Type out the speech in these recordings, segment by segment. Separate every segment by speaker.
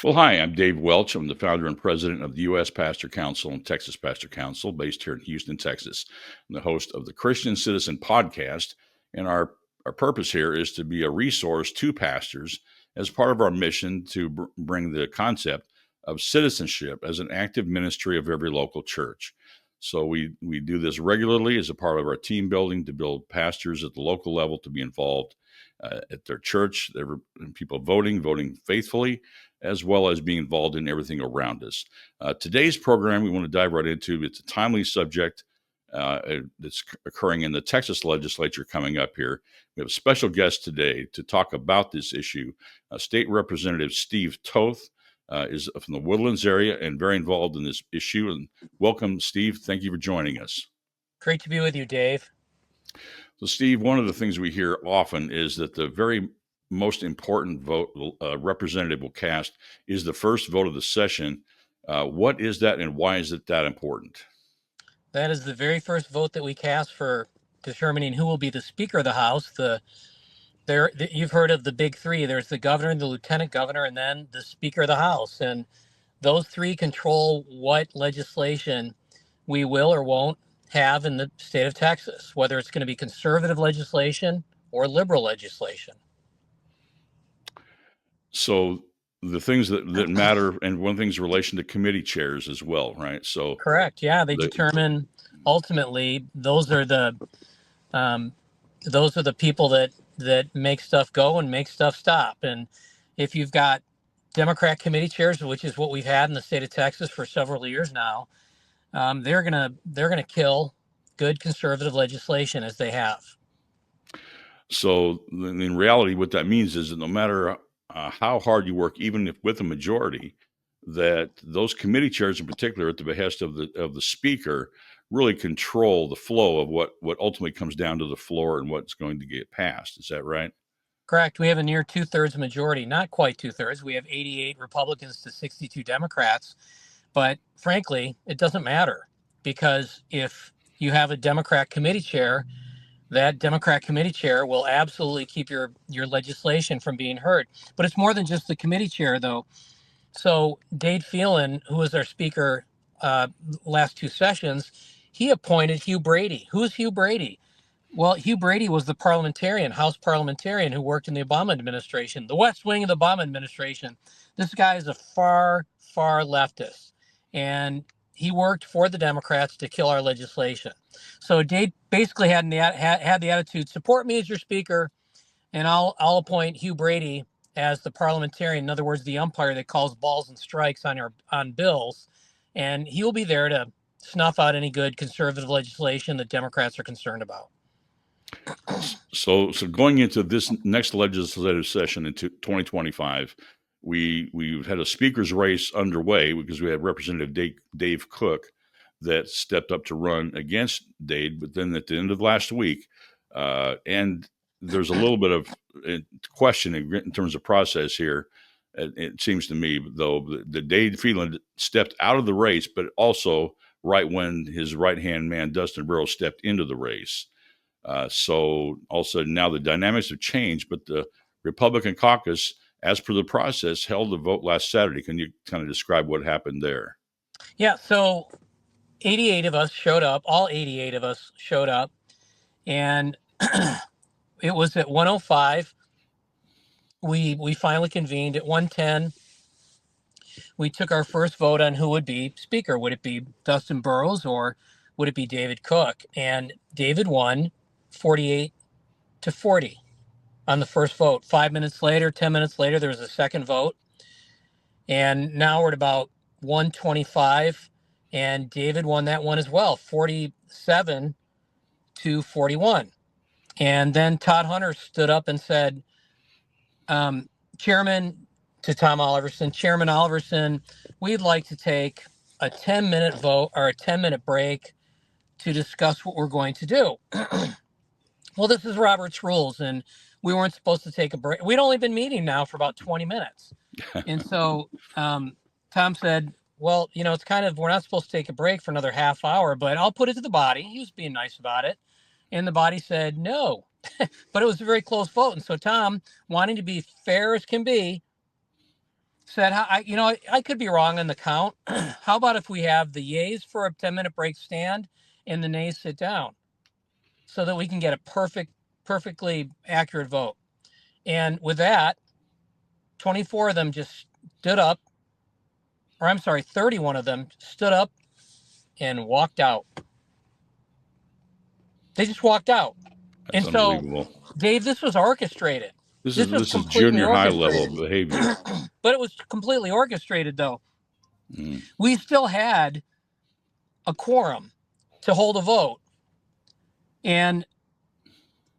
Speaker 1: Well, hi, I'm Dave Welch. I'm the founder and president of the U.S. Pastor Council and Texas Pastor Council, based here in Houston, Texas. I'm the host of the Christian Citizen podcast, and our purpose here is to be a resource to pastors as part of our mission to bring the concept of citizenship as an active ministry of every local church. So we do this regularly as a part of our team building to build pastors at the local level to be involved at their church, people voting faithfully, as well as being involved in everything around us. Today's program, we want to dive right into. It's a timely subject that's occurring in the Texas legislature coming up here. We have a special guest today to talk about this issue. State Representative Steve Toth is from the Woodlands area and very involved in this issue. And welcome, Steve. Thank you for joining us.
Speaker 2: Great to be with you, Dave.
Speaker 1: So, Steve, one of the things we hear often is that the very most important vote representative will cast is the first vote of the session. What is that, and why is it that important?
Speaker 2: That is the very first vote that we cast for determining who will be the Speaker of the House. You've heard of the big three. There's the governor, the lieutenant governor, and then the Speaker of the House. And those three control what legislation we will or won't have in the state of Texas, whether it's going to be conservative legislation or liberal legislation.
Speaker 1: So the things that matter, and one thing's in relation to committee chairs as well, right? So
Speaker 2: correct. Yeah, they determine ultimately those are the people that make stuff go and make stuff stop. And if you've got Democrat committee chairs, which is what we've had in the state of Texas for several years now, they're gonna kill good conservative legislation, as they have.
Speaker 1: So in reality, what that means is that no matter how hard you work, even if with a majority, that those committee chairs in particular, at the behest of the speaker, really control the flow of what ultimately comes down to the floor and what's going to get passed. Is that right?
Speaker 2: Correct. We have a near 2/3 majority, not quite 2/3. We have 88 Republicans to 62 Democrats. But frankly, it doesn't matter, because if you have a Democrat committee chair, that Democrat committee chair will absolutely keep your legislation from being heard. But it's more than just the committee chair, though. So Dave Phelan, who was our speaker last two sessions, he appointed Hugh Brady. Who's Hugh Brady? Well, Hugh Brady was the House parliamentarian who worked in the Obama administration, the West Wing of the Obama administration. This guy is a far, far leftist, and he worked for the Democrats to kill our legislation. So Dave basically had the attitude: support me as your speaker, and I'll appoint Hugh Brady as the parliamentarian. In other words, the umpire that calls balls and strikes on bills, and he will be there to snuff out any good conservative legislation that Democrats are concerned about.
Speaker 1: So going into this next legislative session in 2025, we had a speaker's race underway because we had Representative Dave Cook that stepped up to run against Dade. But then at the end of last week, and there's a little bit of questioning in terms of process here. It seems to me, though, that Dave Phelan stepped out of the race, but also right when his right-hand man, Dustin Burrows, stepped into the race. So all of a sudden now the dynamics have changed, but the Republican caucus, as per the process, held a vote last Saturday. Can you kind of describe what happened there?
Speaker 2: Yeah, so 88 of us showed up. All 88 of us showed up, and it was at 1:05. We finally convened at 1:10. We took our first vote on who would be speaker. Would it be Dustin Burrows or would it be David Cook? And David won 48-40 on the first vote. 5 minutes later, 10 minutes later, there was a second vote. And now we're at about 1:25, and David won that one as well, 47-41. And then Todd Hunter stood up and said, Chairman, to Tom Oliverson, Chairman Oliverson, we'd like to take a 10-minute vote or a 10-minute break to discuss what we're going to do. Well, this is Robert's rules, and we weren't supposed to take a break. We'd only been meeting now for about 20 minutes. And so Tom said, well, it's kind of, we're not supposed to take a break for another half hour, but I'll put it to the body. He was being nice about it. And the body said no. But it was a very close vote. And so Tom, wanting to be fair as can be, said, I could be wrong on the count. How about if we have the yays for a 10-minute break stand and the nays sit down so that we can get a perfectly accurate vote? And with that, 24 of them just stood up, or I'm sorry, 31 of them stood up and walked out. They just walked out.
Speaker 1: That's
Speaker 2: And so,
Speaker 1: unbelievable.
Speaker 2: Dave, this was orchestrated.
Speaker 1: This
Speaker 2: This was
Speaker 1: is
Speaker 2: completely
Speaker 1: junior high level
Speaker 2: orchestrated.
Speaker 1: behavior.
Speaker 2: But it was completely orchestrated, though.
Speaker 1: Mm.
Speaker 2: We still had a quorum to hold a vote. And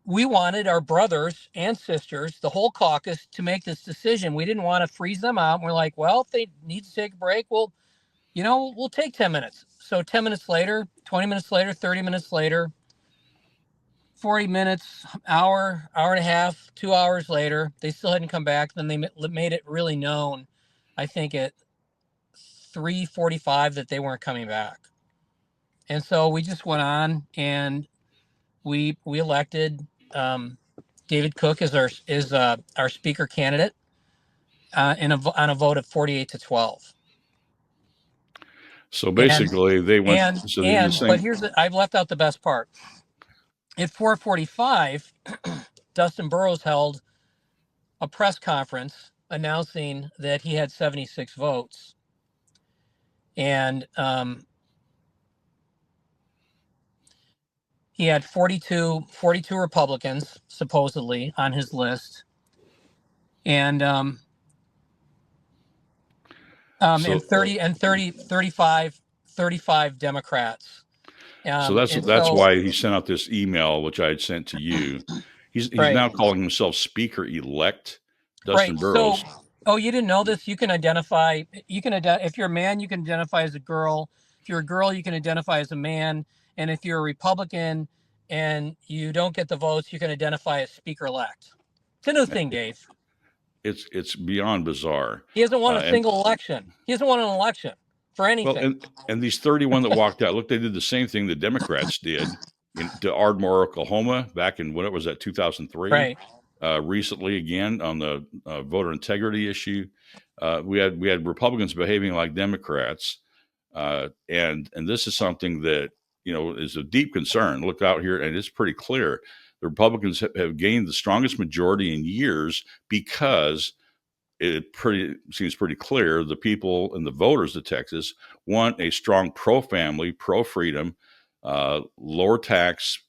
Speaker 2: we wanted our brothers and sisters, the whole caucus, to make this decision. We didn't want to freeze them out. And we're like, well, if they need to take a break, we'll take 10 minutes. So 10 minutes later, 20 minutes later, 30 minutes later, 40 minutes, hour and a half, 2 hours later, they still hadn't come back. Then they made it really known, I think at 3:45, that they weren't coming back. And so we just went on and we elected David Cook as our speaker candidate on a vote of 48-12.
Speaker 1: So basically, they went.
Speaker 2: But I've left out the best part. At 4:45, Dustin Burrows held a press conference announcing that he had 76 votes, and he had 42 Republicans supposedly on his list, and 35 Democrats.
Speaker 1: So that's why he sent out this email, which I had sent to you. He's
Speaker 2: right.
Speaker 1: now calling himself Speaker Elect Dustin Burrows.
Speaker 2: So, you didn't know this? You can identify. If you're a man, you can identify as a girl. If you're a girl, you can identify as a man. And if you're a Republican and you don't get the votes, you can identify as Speaker Elect. It's a new thing, Dave.
Speaker 1: It's beyond bizarre.
Speaker 2: He hasn't won a single election. He hasn't won an election for anything.
Speaker 1: Well, and these 31 that walked out, look, they did the same thing the Democrats did to Ardmore, Oklahoma, back in, what was that, 2003?
Speaker 2: Right.
Speaker 1: Recently, again, on the voter integrity issue, we had Republicans behaving like Democrats, and this is something that is of deep concern. Look out here, and it's pretty clear. The Republicans have gained the strongest majority in years because it seems pretty clear the people and the voters of Texas want a strong pro-family, pro-freedom, lower tax,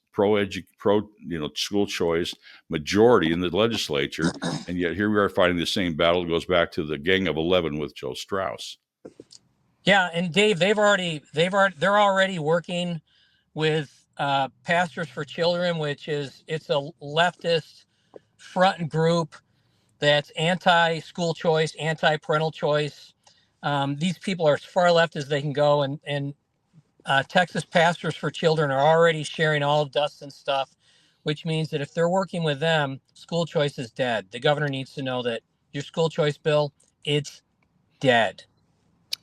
Speaker 1: school choice majority in the legislature, and yet here we are fighting the same battle. It goes back to the Gang of 11 with Joe Strauss.
Speaker 2: Yeah, and Dave, they're already working with Pastors for Children, it's a leftist front group that's anti-school choice, anti-parental choice. These people are as far left as they can go, and Texas Pastors for Children are already sharing all of Dustin's stuff, which means that if they're working with them, school choice is dead. The governor needs to know that your school choice bill, it's dead.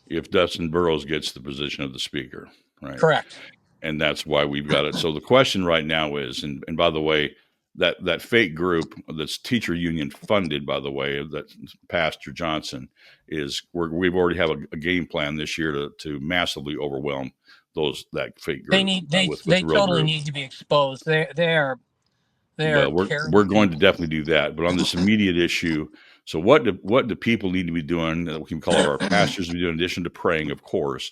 Speaker 1: If Dustin Burrows gets the position of the speaker, right?
Speaker 2: Correct.
Speaker 1: And that's why we've got it. So the question right now is, and by the way, that fake group that's teacher union funded, by the way, that Pastor Johnson is, we've already have a game plan this year to massively overwhelm that fake group.
Speaker 2: They totally need to be exposed. We're
Speaker 1: going to definitely do that. But on this immediate issue, so what do people need to be doing that we can call our pastors to be doing, in addition to praying, of course?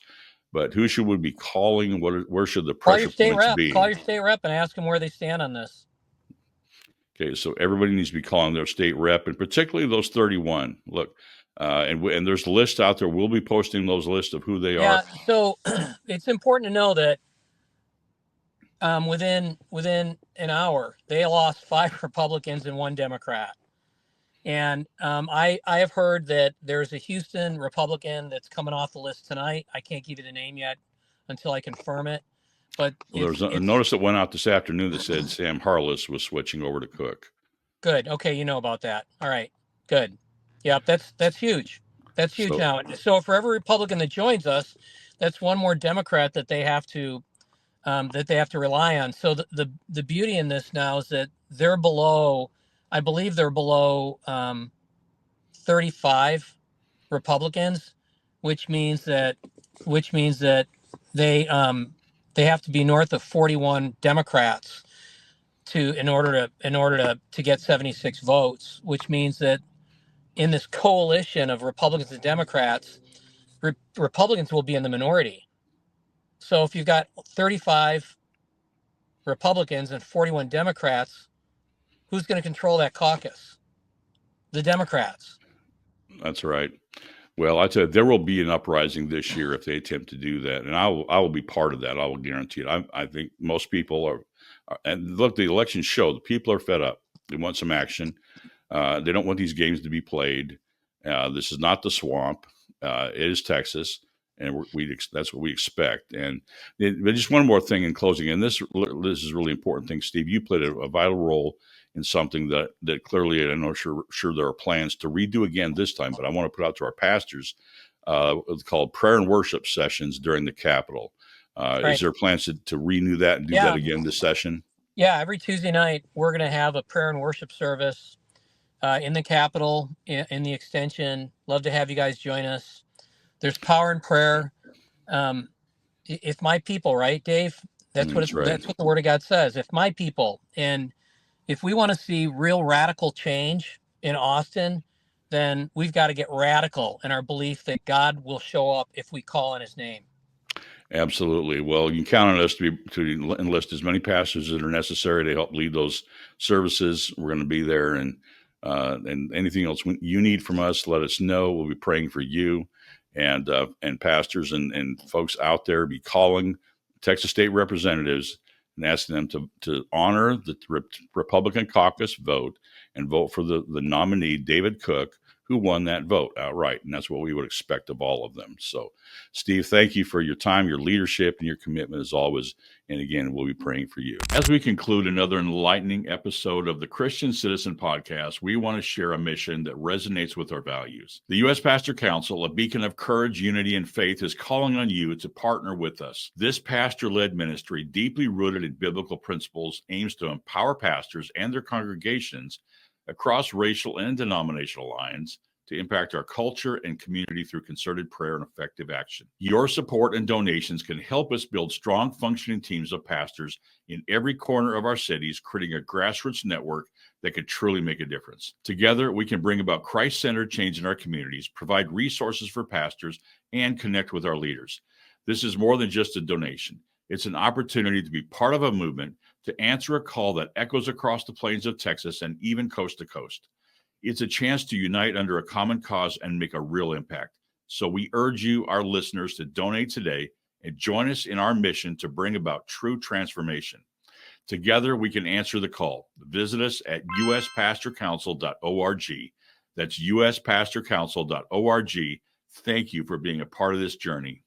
Speaker 1: But who should we be calling? Where should the pressure points be?
Speaker 2: Call your state rep and ask them where they stand on this.
Speaker 1: Okay, so everybody needs to be calling their state rep, and particularly those 31. Look, and there's lists out there. We'll be posting those lists of who they are.
Speaker 2: Yeah, so it's important to know that within an hour, they lost 5 Republicans and 1 Democrat. And I have heard that there's a Houston Republican that's coming off the list tonight. I can't give you the name yet until I confirm it. But
Speaker 1: there's a notice that went out this afternoon that said Sam Harless was switching over to Cook.
Speaker 2: Good. Okay, you know about that. All right. Good. Yep, that's huge. That's huge now. So for every Republican that joins us, that's one more Democrat that they have to rely on. So the beauty in this now is that they're below. I believe they're below 35 Republicans, which means that they have to be north of 41 Democrats in order to get 76 votes, which means that in this coalition of Republicans and Democrats, Republicans will be in the minority. So if you've got 35 Republicans and 41 Democrats, who's going to control that caucus? The Democrats.
Speaker 1: That's right. Well, I tell you, there will be an uprising this year if they attempt to do that, and I will be part of that. I will guarantee it. I think most people are, and look, the elections show the people are fed up. They want some action. They don't want these games to be played. This is not the swamp. It is Texas, and that's what we expect. And but just one more thing in closing, and this is a really important thing, Steve. You played a vital role in something that clearly, I know sure there are plans to redo again this time, but I want to put out to our pastors, it's called prayer and worship sessions during the Capitol. Right. Is there plans to renew that and do that again this session?
Speaker 2: Yeah, every Tuesday night, we're going to have a prayer and worship service in the Capitol, in the extension. Love to have you guys join us. There's power in prayer. If my people, right, Dave? That's what the Word of God says. If my people, and if we want to see real radical change in Austin, then we've got to get radical in our belief that God will show up if we call on His name.
Speaker 1: Absolutely. Well, you can count on us to enlist as many pastors as are necessary to help lead those services. We're going to be there, and anything else you need from us, let us know. We'll be praying for you, and pastors and folks out there be calling Texas State Representatives and asking them to honor the Republican caucus vote and vote for the nominee, David Cook, who won that vote outright. And that's what we would expect of all of them. So, Steve, thank you for your time, your leadership, and your commitment as always. And again, we'll be praying for you. As we conclude another enlightening episode of the Christian Citizen Podcast, we want to share a mission that resonates with our values. The U.S. Pastor Council, a beacon of courage, unity, and faith, is calling on you to partner with us. This pastor-led ministry, deeply rooted in biblical principles, aims to empower pastors and their congregations across racial and denominational lines to impact our culture and community through concerted prayer and effective action. Your support and donations can help us build strong, functioning teams of pastors in every corner of our cities, creating a grassroots network that could truly make a difference. Together, we can bring about Christ-centered change in our communities, provide resources for pastors, and connect with our leaders. This is more than just a donation. It's an opportunity to be part of a movement to answer a call that echoes across the plains of Texas and even coast to coast. It's a chance to unite under a common cause and make a real impact. So we urge you, our listeners, to donate today and join us in our mission to bring about true transformation. Together, we can answer the call. Visit us at uspastorcouncil.org. That's uspastorcouncil.org. Thank you for being a part of this journey.